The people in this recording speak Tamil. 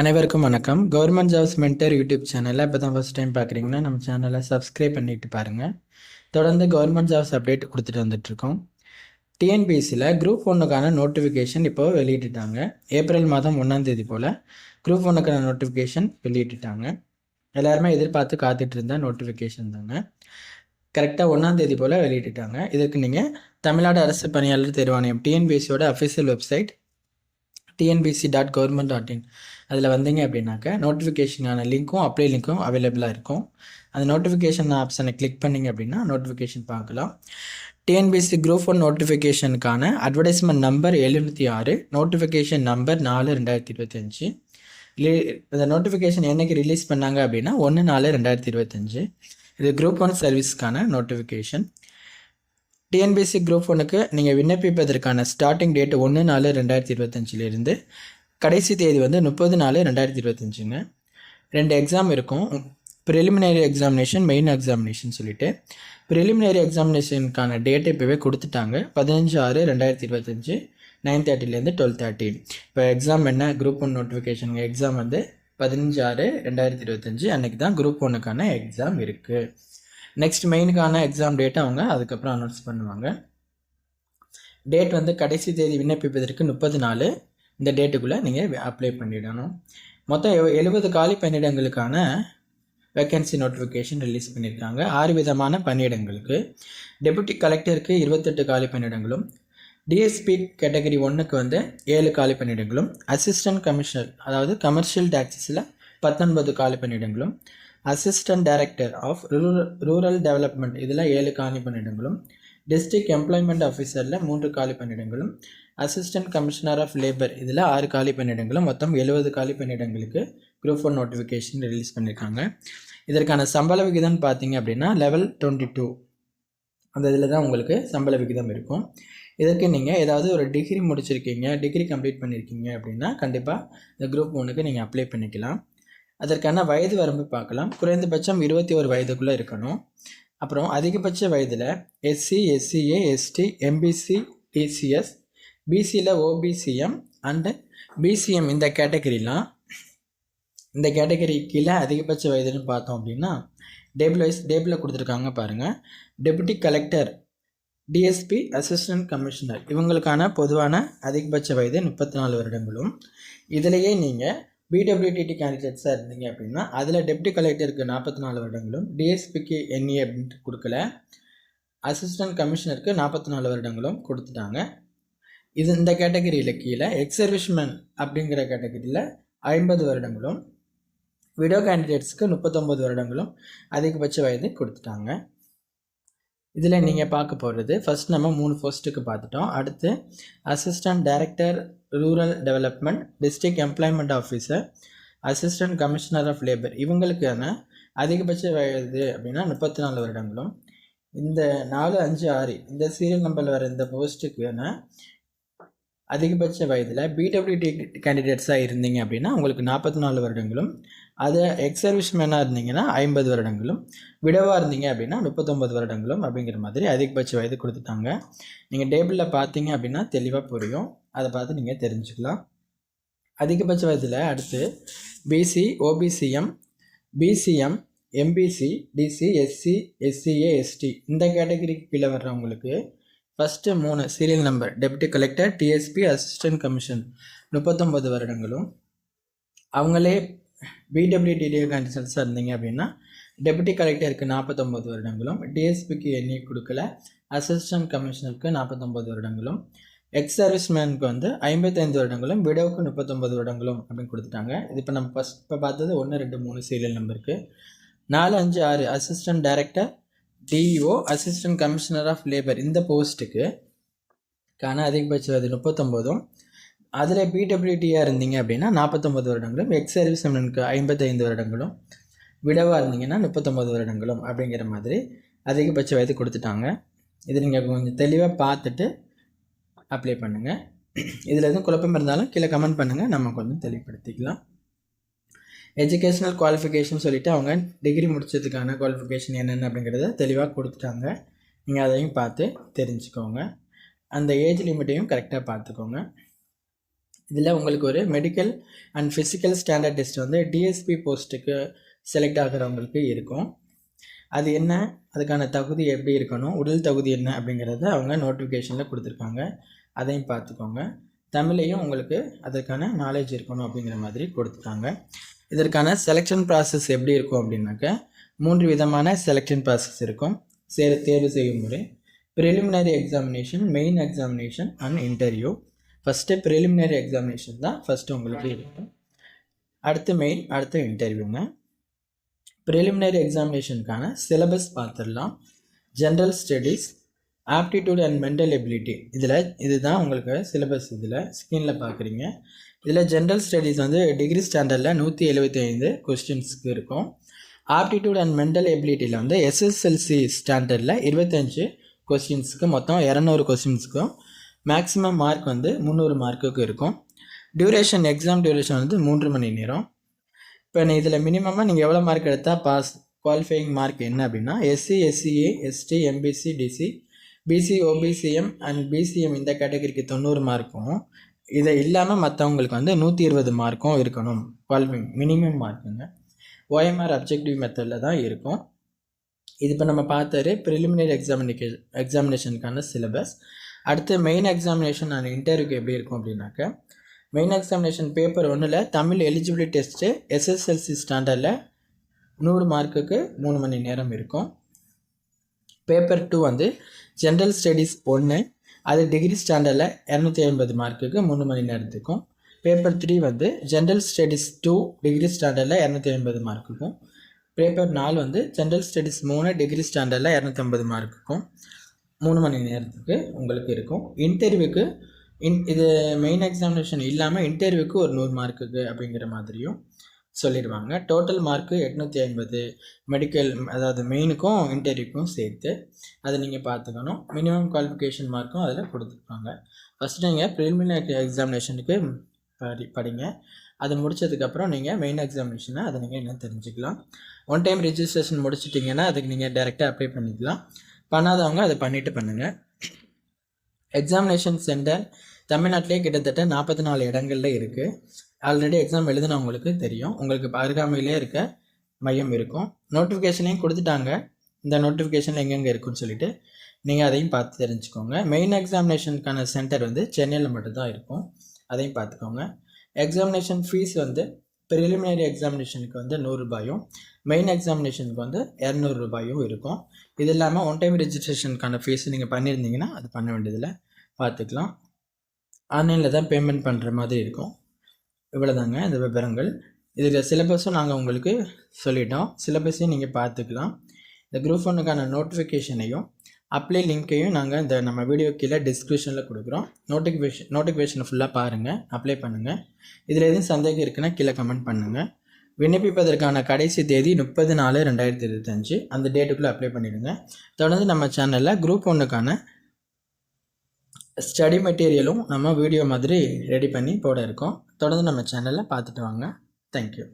அனைவருக்கும் வணக்கம். கவர்மெண்ட் ஜாப்ஸ் மென்டர் யூடியூப் சேனலில் இப்போ தான் ஃபஸ்ட் டைம் பார்க்குறீங்கன்னா நம்ம சேனலை சப்ஸ்கிரைப் பண்ணிட்டு பாருங்கள். தொடர்ந்து கவர்மெண்ட் ஜாப்ஸ் அப்டேட் கொடுத்துட்டு வந்துட்டுருக்கோம். டிஎன்பிஎஸ்சியில் குரூப் ஒன்றுக்கான நோட்டிஃபிகேஷன் இப்போ வெளியிட்டுட்டாங்க. ஏப்ரல் மாதம் 1ஆம் தேதி போல் குரூப் ஒன்றுக்கான நோட்டிஃபிகேஷன் வெளியிட்டுட்டாங்க. எல்லாருமே எதிர்பார்த்து காத்துட்டு இருந்த நோட்டிஃபிகேஷன் தாங்க. கரெக்டாக 1ஆம் தேதி போல் வெளியிட்டுட்டாங்க. இதற்கு நீங்கள் தமிழ்நாடு அரசு பணியாளர் தேர்வாணையம் டிஎன்பிஎஸ்சியோட அஃபிஷியல் வெப்சைட் tnbc.government.in அதில் வந்தீங்க அப்படின்னாக்க நோட்டிஃபிகேஷனான லிங்க்கும் அப்ளை லிங்க்கும் அவைலபிளாக இருக்கும். அந்த நோட்டிஃபிகேஷன் ஆப்ஷனை கிளிக் பண்ணிங்க அப்படின்னா நோட்டிஃபிகேஷன் பார்க்கலாம். டிஎன்பிஎஸ்சி குரூப் 1 நோட்டிஃபிகேஷனுக்கான அட்வர்டைஸ்மெண்ட் நம்பர் 706, நோட்டிஃபிகேஷன் நம்பர் 4/2025. இந்த நோட்டிஃபிகேஷன் என்னைக்கு ரிலீஸ் பண்ணாங்க அப்படின்னா 1/4/2025. இது குரூப் 1 சர்வீஸ்க்கான நோட்டிஃபிகேஷன். டிஎன்பிஎஸ்சி குரூப் 1க்கு நீங்கள் விண்ணப்பிப்பதற்கான ஸ்டார்டிங் டேட் 1/4/2025 கடைசி தேதி 30/4/2025ங்க. 2 எக்ஸாம் இருக்கும். ப்ரிலிமினரி எக்ஸாமினேஷன், மெயின் எக்ஸாமினேஷன் சொல்லிட்டு ப்ரிலிமினரி எக்ஸாமினேஷனுக்கான டேட்டை இப்போவே கொடுத்துட்டாங்க. 15/6/2025 9:30 12:30. இப்போ எக்ஸாம் என்ன, குரூப் 1 நோட்டிஃபிகேஷன் எக்ஸாம் 15/6/2025 அன்றைக்கி தான் குரூப் 1க்கான எக்ஸாம் இருக்குது. நெக்ஸ்ட் மெயினுக்கான எக்ஸாம் டேட்டை அவங்க அதுக்கப்புறம் அனௌன்ஸ் பண்ணுவாங்க. டேட் கடைசி தேதி விண்ணப்பிப்பதற்கு 30 இந்த டேட்டுக்குள்ளே நீங்கள் அப்ளை பண்ணிடணும். மொத்தம் 70 காலி பணியிடங்களுக்கான வேக்கன்சி நோட்டிஃபிகேஷன் ரிலீஸ் பண்ணியிருக்காங்க. 6 விதமான பணியிடங்களுக்கு. டெபுட்டி கலெக்டருக்கு 28 காலி பணியிடங்களும், டிஎஸ்பி கேட்டகரி 1க்கு 7 காலி பணியிடங்களும், அசிஸ்டன்ட் கமிஷனர் அதாவது கமர்ஷியல் டாக்ஸஸில் 19 காலி பணியிடங்களும், assistant director of rural development இதில் 7 காலி பணியிடங்களும், டிஸ்ட்ரிக்ட் எம்ப்ளாய்மெண்ட் ஆஃபீஸரில் 3 காலி பணியிடங்களும், அசிஸ்டன்ட் கமிஷனர் ஆஃப் லேபர் இதில் 6 காலி பணியிடங்களும், மொத்தம் 70 காலி பணியிடங்களுக்கு குரூப் 1 நோட்டிஃபிகேஷன் ரிலீஸ் பண்ணியிருக்காங்க. இதற்கான சம்பள விகிதம்னு பார்த்தீங்க அப்படின்னா லெவல் 22 அந்த இதில் தான் உங்களுக்கு சம்பள விகிதம் இருக்கும். இதற்கு நீங்கள் ஏதாவது ஒரு டிகிரி முடிச்சிருக்கீங்க, டிகிரி கம்ப்ளீட் பண்ணியிருக்கீங்க அப்படின்னா கண்டிப்பாக இந்த குரூப் 1க்கு நீங்கள் அப்ளை பண்ணிக்கலாம். அதற்கான வயது வரம்பு பார்க்கலாம். குறைந்தபட்சம் 21 வயதுக்குள்ளே இருக்கணும். அப்புறம் அதிகபட்ச வயதில் SC, SCA, ST, MBC, DCS, பிசியில் ஓபிசிஎம் அண்டு பிசிஎம் இந்த கேட்டகரிலாம், இந்த கேட்டகரி கீழே அதிகபட்ச வயதுன்னு பார்த்தோம் அப்படின்னா டேபிளில் கொடுத்துருக்காங்க பாருங்கள். Deputy collector, DSP, assistant commissioner இவங்களுக்கான பொதுவான அதிகபட்ச வயது 34 வருடங்களும். இதிலேயே நீங்கள் பிடபிள்யூடிடி கேண்டிடேட்ஸாக இருந்தீங்க அப்படின்னா அதில் டெப்டி கலெக்டருக்கு 44 வருடங்களும், டிஎஸ்பிக்கு என்ஏ அப்படின்ட்டு கொடுக்கல, அசிஸ்டன்ட் கமிஷனருக்கு 44 வருடங்களும் கொடுத்துட்டாங்க. இந்த கேட்டகரியில் கீழே எக்ஸ் சர்வீஸ்மேன் அப்படிங்கிற கேட்டகரியில் 50 வருடங்களும், விடோ கேண்டிடேட்ஸ்க்கு 39 வருடங்களும் அதிகபட்ச வயது கொடுத்துட்டாங்க. இதில் நீங்கள் பார்க்க போகிறது ஃபஸ்ட் நம்ம 3 போஸ்ட்டுக்கு பார்த்துட்டோம். அடுத்து assistant director rural development, district employment officer, assistant commissioner of labour இவங்களுக்கான அதிகபட்ச வயது அப்படின்னா 34 வருடங்களும். இந்த 4, 5, 6 இந்த சீரியல் நம்பரில் வர இந்த போஸ்ட்டுக்கான அதிகபட்ச வயதில் பிடபிள்யூடி கேண்டிடேட்ஸாக இருந்தீங்க அப்படின்னா உங்களுக்கு 44 வருடங்களும், அதை எக்ஸ் சர்வீஸ்மேனாக இருந்தீங்கன்னா 50 வருடங்களும், விடவாக இருந்தீங்க அப்படின்னா 39 வருடங்களும் அப்படிங்கிற மாதிரி அதிகபட்ச வயது கொடுத்துட்டாங்க. நீங்கள் டேபிளில் பார்த்தீங்க அப்படின்னா தெளிவாக புரியும். அதை பார்த்து நீங்கள் தெரிஞ்சுக்கலாம். அதிகபட்ச வயதில் அடுத்து BC, OBCM, BCM, MBC, DC, SC, SCA, ST இந்த கேட்டகரிக்கு கீழே வர்றவங்களுக்கு first 3 serial number deputy collector, DSP, assistant commission 39 வருடங்களும், அவங்களே பிடபிள்யூடிடி கேண்டிடேட்ஸாக இருந்தீங்க அப்படின்னா டெப்டி கலெக்டருக்கு 49 வருடங்களும், டிஎஸ்பிக்கு எண்ணி கொடுக்கல, அசிஸ்டன்ட் கமிஷனருக்கு 49 வருடங்களும், எக்ஸ் சர்வீஸ்மேனுக்கு 55 வருடங்களும், விடோவுக்கு 39 வருடங்களும் அப்படின்னு கொடுத்துட்டாங்க. இது இப்போ நம்ம இப்போ பார்த்தது 1, 2, 3 சீரியல் நம்பருக்கு. 4, 5, 6 assistant director, DEO, assistant commissioner of labour இந்த போஸ்ட்டுக்கு அதிகபட்ச வயது 39ம், அதில் பிடபிள்யூடியாக இருந்தீங்க அப்படின்னா 49 வருடங்களும், எக்ஸ் சர்வீஸ்மேனுக்கு 55 வருடங்களும், விடவாக இருந்தீங்கன்னா 39 வருடங்களும் அப்படிங்கிற மாதிரி அதிகபட்ச வயது கொடுத்துட்டாங்க. இது நீங்கள் கொஞ்சம் தெளிவாக பார்த்துட்டு அப்ளை பண்ணுங்கள். இதில் எதுவும் குழப்பம் இருந்தாலும் கீழே கமெண்ட் பண்ணுங்கள், நம்ம கொஞ்சம் தெளிவுபடுத்திக்கலாம். எஜுகேஷ்னல் குவாலிஃபிகேஷன் சொல்லிவிட்டு அவங்க டிகிரி முடித்ததுக்கான குவாலிஃபிகேஷன் என்னென்ன அப்படிங்கிறத தெளிவாக கொடுத்துட்டாங்க. நீங்கள் அதையும் பார்த்து தெரிஞ்சுக்கோங்க. அந்த ஏஜ் லிமிட்டையும் கரெக்டாக பார்த்துக்கோங்க. இதில் உங்களுக்கு ஒரு medical and physical standard test வந்து டிஎஸ்பி போஸ்ட்டுக்கு செலக்ட் ஆகிறவங்களுக்கு இருக்கும். அது என்ன, அதுக்கான தகுதி எப்படி இருக்கணும், உடல் தகுதி என்ன அப்படிங்கிறத அவங்க நோட்டிஃபிகேஷனில் கொடுத்துருக்காங்க. அதையும் பார்த்துக்கோங்க. தமிழையும் உங்களுக்கு அதற்கான நாலேஜ் இருக்கணும் அப்படிங்கிற மாதிரி கொடுத்துருக்காங்க. இதற்கான செலெக்ஷன் ப்ராசஸ் எப்படி இருக்கும் அப்படின்னாக்க 3 விதமான செலெக்ஷன் ப்ராசஸ் இருக்கும். தேர்வு செய்யும் முறை, preliminary examination, main examination and interview. First preliminary examination தான் ஃபஸ்ட்டு உங்களுக்கு இருக்கும். அடுத்து மெயின், அடுத்து இன்டர்வியூங்க. ப்ரிலிமினரி எக்ஸாமினேஷனுக்கான சிலபஸ் பார்த்துடலாம். General studies, aptitude and mental ability, இதுதான் உங்களுக்கு சிலபஸ். இதில் ஸ்க்ரீனில் பார்க்குறீங்க. இதில் ஜென்ரல் ஸ்டடீஸ் வந்து டிகிரி ஸ்டாண்டர்டில் 175 கொஸ்டின்ஸ்க்கு இருக்கும். ஆப்டிடியூட் அண்ட் மென்டல் எபிலிட்டியில் வந்து எஸ்எஸ்எல்சி ஸ்டாண்டர்டில் 25 கொஸ்டின்ஸுக்கு, மொத்தம் 200 கொஸ்டின்ஸுக்கும் மேக்ஸிமம் மார்க் வந்து 300 மார்க்குக்கு இருக்கும். டியூரேஷன், எக்ஸாம் டியூரேஷன் வந்து 3 மணி நேரம். இப்போ இதில் மினிமமாக நீங்கள் எவ்வளோ மார்க் எடுத்தால் பாஸ், குவாலிஃபையிங் மார்க் என்ன அப்படின்னா SC, SCA, ST, MBC, DC, BC, OBCM and BCM இந்த கேட்டகரிக்கு 90 மார்க்கும், இதை இல்லாமல் மற்றவங்களுக்கு வந்து 120 மார்க்கும் இருக்கணும். குவாலிஃபைங் மினிமம் மார்க்குங்க. ஓஎம்ஆர் அப்ஜெக்டிவ் மெத்தடில் தான் இருக்கும். இது இப்போ நம்ம பார்த்தாரு ப்ரிலிமினரி எக்ஸாமினேஷனுக்கான சிலபஸ். அடுத்து மெயின் எக்ஸாமினேஷன் அண்ட் இன்டர்வியூக்கு எப்படி இருக்கும் அப்படின்னாக்க, main examination paper 1 Tamil eligibility test SSLC ஸ்டாண்டர்டில் 100 மார்க்குக்கு 3 மணி நேரம் இருக்கும். பேப்பர் 2 வந்து ஜென்ரல் ஸ்டடீஸ் 1, அது டிகிரி ஸ்டாண்டர்டில் 250 மார்க்குக்கு 3 மணி நேரத்துக்கும். பேப்பர் 3 வந்து ஜென்ரல் ஸ்டடீஸ் 2 டிகிரி ஸ்டாண்டர்டில் 250 மார்க்குக்கும். பேப்பர் 4 வந்து ஜென்ரல் ஸ்டடீஸ் 3 டிகிரி ஸ்டாண்டர்டில் 250 மார்க்குக்கும் 3 மணி நேரத்துக்கு உங்களுக்கு இருக்கும். இன்டர்வியூக்கு இது மெயின் எக்ஸாமினேஷன் இல்லாமல் இன்டர்வியூக்கு ஒரு 100 மார்க்குக்கு அப்படிங்கிற மாதிரியும் சொல்லிடுவாங்க. டோட்டல் மார்க்கு 850 மெடிக்கல், அதாவது மெயினுக்கும் இன்டர்வியூக்கும் சேர்த்து. அதை நீங்கள் பார்த்துக்கணும். மினிமம் குவாலிஃபிகேஷன் மார்க்கும் அதில் கொடுத்துருப்பாங்க. ஃபஸ்ட்டு நீங்கள் ப்ரிலிமினரி எக்ஸாமினேஷனுக்கு படிங்க. அது முடித்ததுக்கப்புறம் நீங்கள் மெயின் எக்ஸாமினேஷனை அதை நீங்கள் என்ன தெரிஞ்சுக்கலாம். ஒன் டைம் ரிஜிஸ்ட்ரேஷன் முடிச்சிட்டிங்கன்னா அதுக்கு நீங்கள் டைரெக்டாக அப்ளை பண்ணிக்கலாம். பண்ணாதவங்க அதை பண்ணிவிட்டு பண்ணுங்கள். எக்ஸாமினேஷன் சென்டர் தமிழ்நாட்டிலே கிட்டத்தட்ட 44 இடங்களில் இருக்குது. ஆல்ரெடி எக்ஸாம் எழுதுனவங்களுக்கு தெரியும். உங்களுக்கு அருகாமையிலே இருக்க மையம் இருக்கும். நோட்டிஃபிகேஷனையும் கொடுத்துட்டாங்க. இந்த நோட்டிஃபிகேஷன் எங்கெங்கே இருக்குன்னு சொல்லிட்டு நீங்கள் அதையும் பார்த்து தெரிஞ்சுக்கோங்க. மெயின் எக்ஸாமினேஷனுக்கான சென்டர் வந்து சென்னையில் மட்டும்தான் இருக்கும். அதையும் பார்த்துக்கோங்க. எக்ஸாமினேஷன் ஃபீஸ் வந்து ப்ரிலிமினரி எக்ஸாமினேஷனுக்கு வந்து 100 ரூபாயும், மெயின் எக்ஸாமினேஷனுக்கு வந்து 200 ரூபாயும் இருக்கும். இது இல்லாமல் ஒன் டைம் ரெஜிஸ்ட்ரேஷனுக்கான ஃபீஸ் நீங்கள் பண்ணியிருந்தீங்கன்னா அது பண்ண வேண்டியதில் பார்த்துக்கலாம். ஆன்லைனில் தான் பேமெண்ட் பண்ணுற மாதிரி இருக்கும். இவ்வளோதாங்க இந்த விவரங்கள். இதில் சிலபஸும் நாங்கள் உங்களுக்கு சொல்லிட்டோம். சிலபஸையும் நீங்கள் பார்த்துக்கலாம். இந்த குரூப் 1க்கான நோட்டிஃபிகேஷனையும் அப்ளை லிங்க்கையும் நாங்கள் இந்த நம்ம வீடியோ கீழே டிஸ்கிரிப்ஷனில் கொடுக்குறோம். நோட்டிஃபிகேஷனை ஃபுல்லாக பாருங்கள், அப்ளை பண்ணுங்கள். இதில் எதுவும் சந்தேகம் இருக்குன்னா கீழே கமெண்ட் பண்ணுங்கள். விண்ணப்பிப்பதற்கான கடைசி தேதி 30/4/2025. அந்த டேட்டுக்குள்ளே அப்ளை பண்ணிவிடுங்க. தொடர்ந்து நம்ம சேனலில் குரூப் 1க்கான ஸ்டடி மெட்டீரியலும் நம்ம வீடியோ மாதிரி ரெடி பண்ணி போட இருக்கோம். தொடர்ந்து நம்ம சேனலில் பார்த்துட்டு வாங்க. தேங்க்யூ.